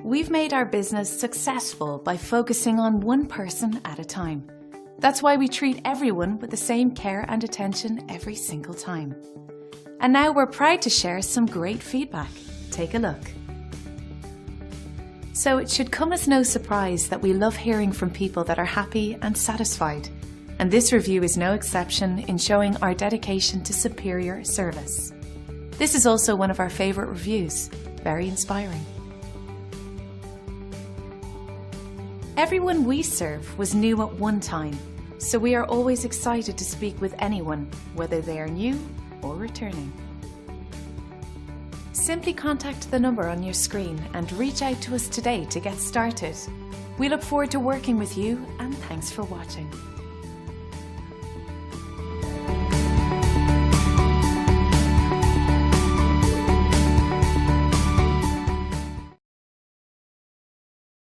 We've made our business successful by focusing on one person at a time. That's why we treat everyone with the same care and attention every single time. And now we're proud to share some great feedback. Take a look. So it should come as no surprise that we love hearing from people that are happy and satisfied. And this review is no exception in showing our dedication to superior service. This is also one of our favourite reviews. Very inspiring. Everyone we serve was new at one time, so we are always excited to speak with anyone, whether they are new or returning. Simply contact the number on your screen and reach out to us today to get started. We look forward to working with you, and thanks for watching.